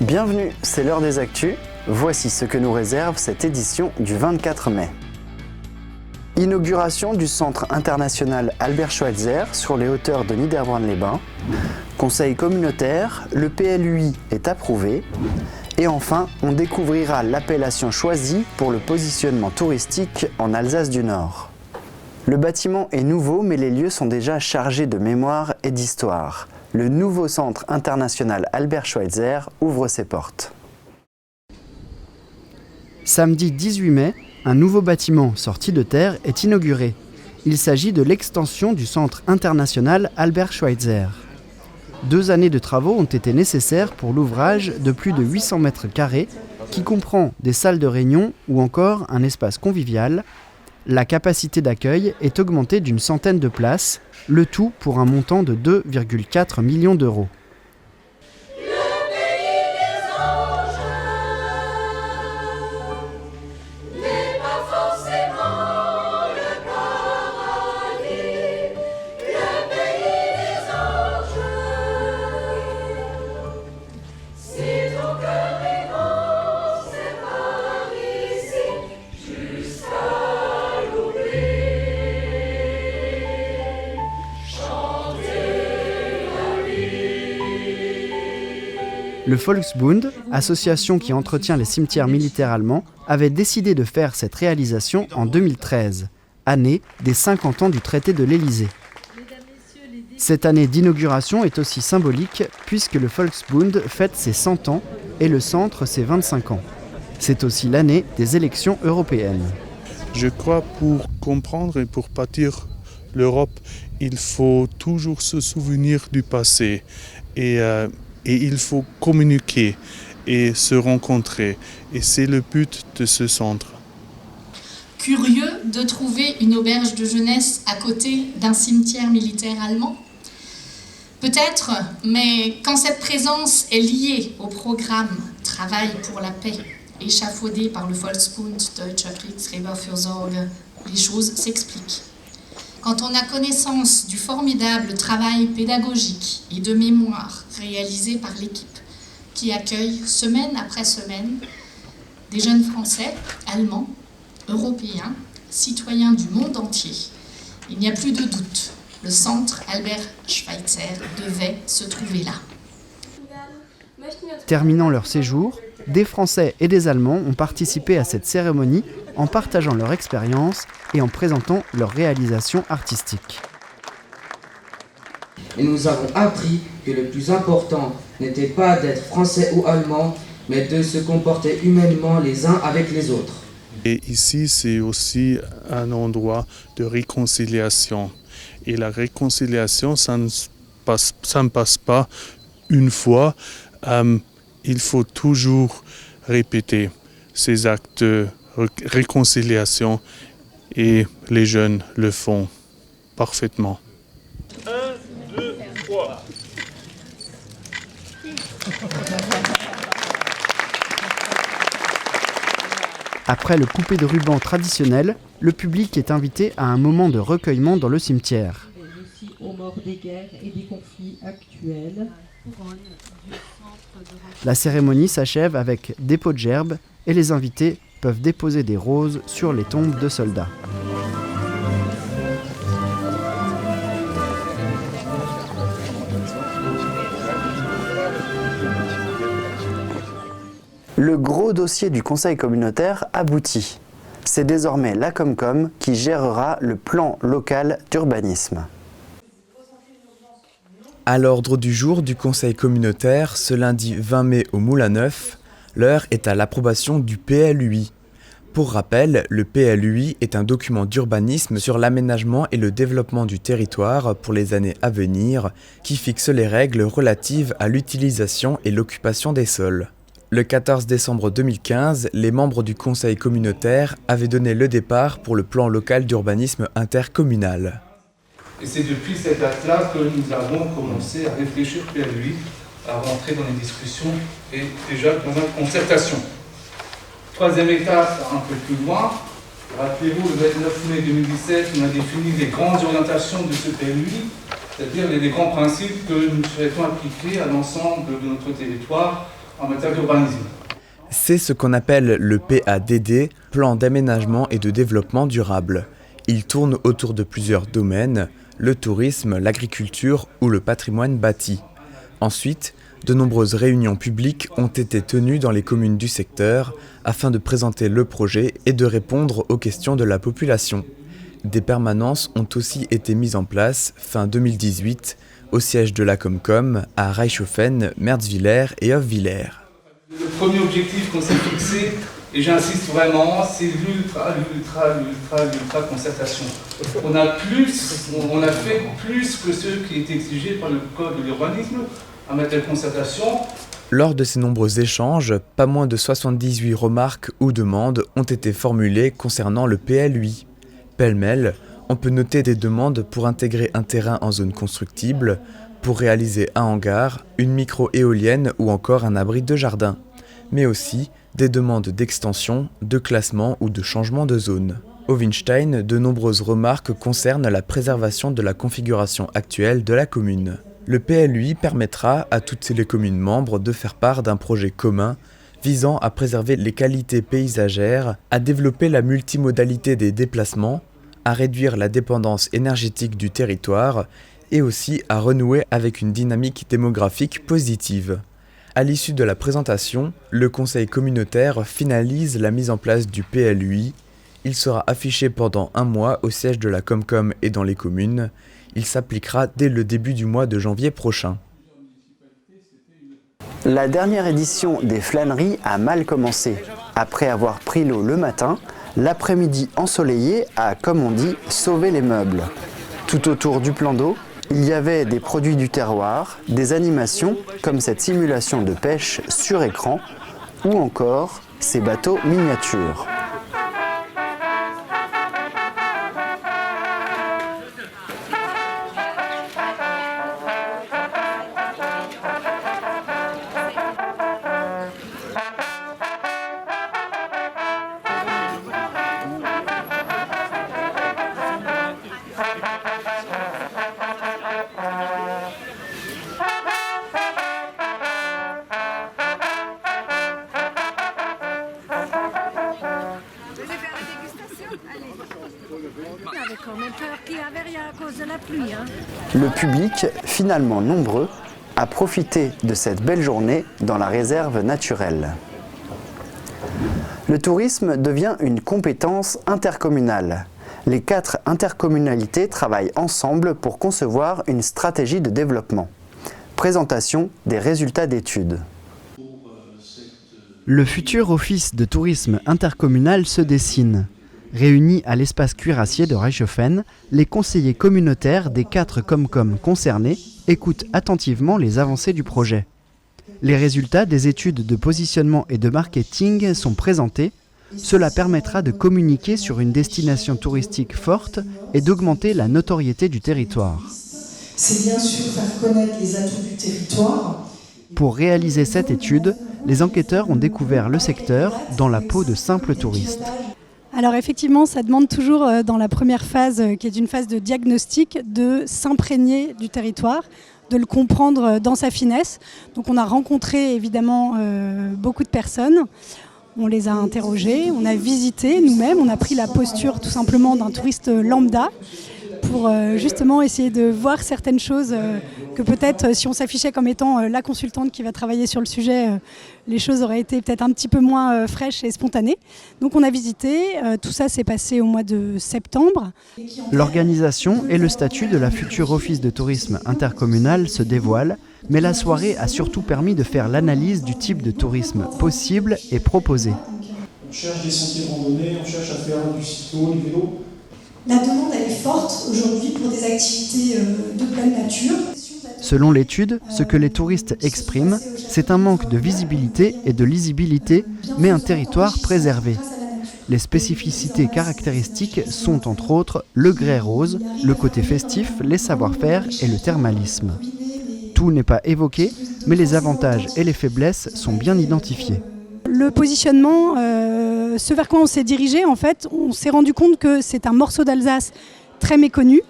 Bienvenue, c'est l'heure des actus. Voici ce que nous réserve cette édition du 24 mai. Inauguration du Centre international Albert Schweitzer sur les hauteurs de Niederbronn-les-Bains. Conseil communautaire, le PLUI est approuvé. Et enfin, on découvrira l'appellation choisie pour le positionnement touristique en Alsace du Nord. Le bâtiment est nouveau, mais les lieux sont déjà chargés de mémoire et d'histoire. Le nouveau Centre international Albert Schweitzer ouvre ses portes. Samedi 18 mai, un nouveau bâtiment sorti de terre est inauguré. Il s'agit de l'extension du Centre international Albert Schweitzer. 2 années de travaux ont été nécessaires pour l'ouvrage de plus de 800 mètres carrés qui comprend des salles de réunion ou encore un espace convivial. La capacité d'accueil est augmentée d'une centaine de places, le tout pour un montant de 2,4 millions d'euros. Le Volksbund, association qui entretient les cimetières militaires allemands, avait décidé de faire cette réalisation en 2013, année des 50 ans du traité de l'Élysée. Cette année d'inauguration est aussi symbolique puisque le Volksbund fête ses 100 ans et le centre ses 25 ans. C'est aussi l'année des élections européennes. Je crois pour comprendre et pour bâtir l'Europe, il faut toujours se souvenir du passé et il faut communiquer et se rencontrer. Et c'est le but de ce centre. Curieux de trouver une auberge de jeunesse à côté d'un cimetière militaire allemand ? Peut-être, mais quand cette présence est liée au programme « Travail pour la paix » échafaudé par le Volksbund Deutscher Kriegsgräberfürsorge, les choses s'expliquent. Quand on a connaissance du formidable travail pédagogique et de mémoire réalisé par l'équipe qui accueille semaine après semaine des jeunes Français, Allemands, Européens, citoyens du monde entier, il n'y a plus de doute, le centre Albert Schweitzer devait se trouver là. Terminant leur séjour, des Français et des Allemands ont participé à cette cérémonie en partageant leur expérience et en présentant leurs réalisations artistiques. Et nous avons appris que le plus important n'était pas d'être français ou allemand, mais de se comporter humainement les uns avec les autres. Et ici, c'est aussi un endroit de réconciliation. Et la réconciliation, ça ne passe pas une fois. Il faut toujours répéter ces actes de réconciliation et les jeunes le font parfaitement. 1, 2, 3. Après le coupé de ruban traditionnel, le public est invité à un moment de recueillement dans le cimetière. Aussi aux morts des guerres et des conflits actuels. La cérémonie s'achève avec dépôt de gerbes et les invités peuvent déposer des roses sur les tombes de soldats. Le gros dossier du Conseil communautaire aboutit. C'est désormais la Comcom qui gérera le plan local d'urbanisme. À l'ordre du jour du Conseil communautaire, ce lundi 20 mai au Moulin Neuf, l'heure est à l'approbation du PLUI. Pour rappel, le PLUI est un document d'urbanisme sur l'aménagement et le développement du territoire pour les années à venir, qui fixe les règles relatives à l'utilisation et l'occupation des sols. Le 14 décembre 2015, les membres du Conseil communautaire avaient donné le départ pour le plan local d'urbanisme intercommunal. Et c'est depuis cette date-là que nous avons commencé à réfléchir PLUI, à rentrer dans les discussions et déjà dans la concertation. Troisième étape, un peu plus loin. Rappelez-vous, le 29 mai 2017, on a défini les grandes orientations de ce PLUI, c'est-à-dire les grands principes que nous souhaitons appliquer à l'ensemble de notre territoire en matière d'urbanisme. C'est ce qu'on appelle le PADD, Plan d'aménagement et de développement durable. Il tourne autour de plusieurs domaines, le tourisme, l'agriculture ou le patrimoine bâti. Ensuite, de nombreuses réunions publiques ont été tenues dans les communes du secteur afin de présenter le projet et de répondre aux questions de la population. Des permanences ont aussi été mises en place fin 2018 au siège de la Comcom à Reichshofen, Merzwiller et Hofwiller. Le premier objectif qu'on s'est fixé, et j'insiste vraiment, c'est l'ultra concertation. On a fait plus que ce qui est exigé par le code de l'urbanisme en matière de concertation. Lors de ces nombreux échanges, pas moins de 78 remarques ou demandes ont été formulées concernant le PLUI. Pêle-mêle, on peut noter des demandes pour intégrer un terrain en zone constructible, pour réaliser un hangar, une micro-éolienne ou encore un abri de jardin, mais aussi des demandes d'extension, de classement ou de changement de zone. Au Winstein, de nombreuses remarques concernent la préservation de la configuration actuelle de la commune. Le PLUI permettra à toutes les communes membres de faire part d'un projet commun visant à préserver les qualités paysagères, à développer la multimodalité des déplacements, à réduire la dépendance énergétique du territoire et aussi à renouer avec une dynamique démographique positive. À l'issue de la présentation, le conseil communautaire finalise la mise en place du PLUI. Il sera affiché pendant 1 mois au siège de la Comcom et dans les communes. Il s'appliquera dès le début du mois de janvier prochain. La dernière édition des flâneries a mal commencé. Après avoir pris l'eau le matin, l'après-midi ensoleillé a, comme on dit, sauvé les meubles. Tout autour du plan d'eau, il y avait des produits du terroir, des animations comme cette simulation de pêche sur écran ou encore ces bateaux miniatures. Le public, finalement nombreux, a profité de cette belle journée dans la réserve naturelle. Le tourisme devient une compétence intercommunale. Les 4 intercommunalités travaillent ensemble pour concevoir une stratégie de développement. Présentation des résultats d'études. Le futur office de tourisme intercommunal se dessine. Réunis à l'espace cuirassier de Reichshofen, les conseillers communautaires des 4 Comcom concernés écoutent attentivement les avancées du projet. Les résultats des études de positionnement et de marketing sont présentés. Cela permettra de communiquer sur une destination touristique forte et d'augmenter la notoriété du territoire. C'est bien sûr faire connaître les atouts du territoire. Pour réaliser cette étude, les enquêteurs ont découvert le secteur dans la peau de simples touristes. Alors effectivement, ça demande toujours dans la première phase, qui est une phase de diagnostic, de s'imprégner du territoire, de le comprendre dans sa finesse. Donc on a rencontré évidemment beaucoup de personnes, on les a interrogées, on a visité nous-mêmes, on a pris la posture tout simplement d'un touriste lambda pour justement essayer de voir certaines choses que peut-être si on s'affichait comme étant la consultante qui va travailler sur le sujet, les choses auraient été peut-être un petit peu moins fraîches et spontanées. Donc on a visité, tout ça s'est passé au mois de septembre. L'organisation et le statut de la future office de tourisme intercommunal se dévoilent, mais la soirée a surtout permis de faire l'analyse du type de tourisme possible et proposé. On cherche des sentiers de randonnée, on cherche à faire du cyclo, du vélo. La demande elle est forte aujourd'hui pour des activités de pleine nature. Selon l'étude, ce que les touristes expriment, c'est un manque de visibilité et de lisibilité, mais un territoire préservé. Les spécificités caractéristiques sont entre autres le grès rose, le côté festif, les savoir-faire et le thermalisme. Tout n'est pas évoqué, mais les avantages et les faiblesses sont bien identifiés. Le positionnement, ce vers quoi on s'est dirigé, en fait, on s'est rendu compte que c'est un morceau d'Alsace très méconnu.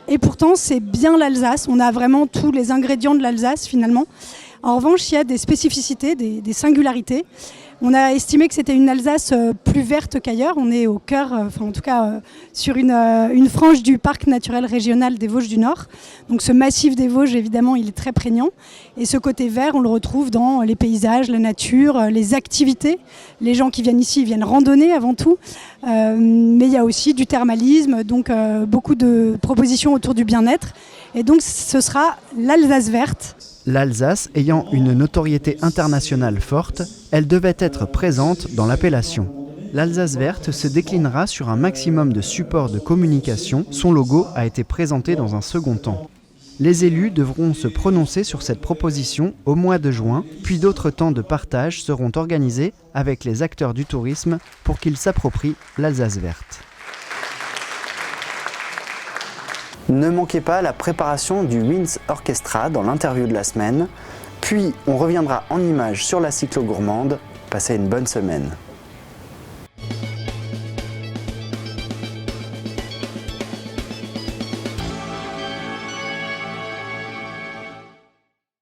Et pourtant, c'est bien l'Alsace. On a vraiment tous les ingrédients de l'Alsace, finalement. En revanche, il y a des spécificités, des singularités. On a estimé que c'était une Alsace plus verte qu'ailleurs. On est au cœur, en tout cas sur une frange du parc naturel régional des Vosges du Nord. Donc ce massif des Vosges, évidemment, il est très prégnant. Et ce côté vert, on le retrouve dans les paysages, la nature, les activités. Les gens qui viennent ici, ils viennent randonner avant tout. Mais il y a aussi du thermalisme, donc beaucoup de propositions autour du bien-être. Et donc ce sera l'Alsace verte. L'Alsace ayant une notoriété internationale forte, elle devait être présente dans l'appellation. L'Alsace verte se déclinera sur un maximum de supports de communication. Son logo a été présenté dans un second temps. Les élus devront se prononcer sur cette proposition au mois de juin, puis d'autres temps de partage seront organisés avec les acteurs du tourisme pour qu'ils s'approprient l'Alsace verte. Ne manquez pas la préparation du Winds Orchestra dans l'interview de la semaine. Puis on reviendra en images sur la cyclo-gourmande. Passez une bonne semaine.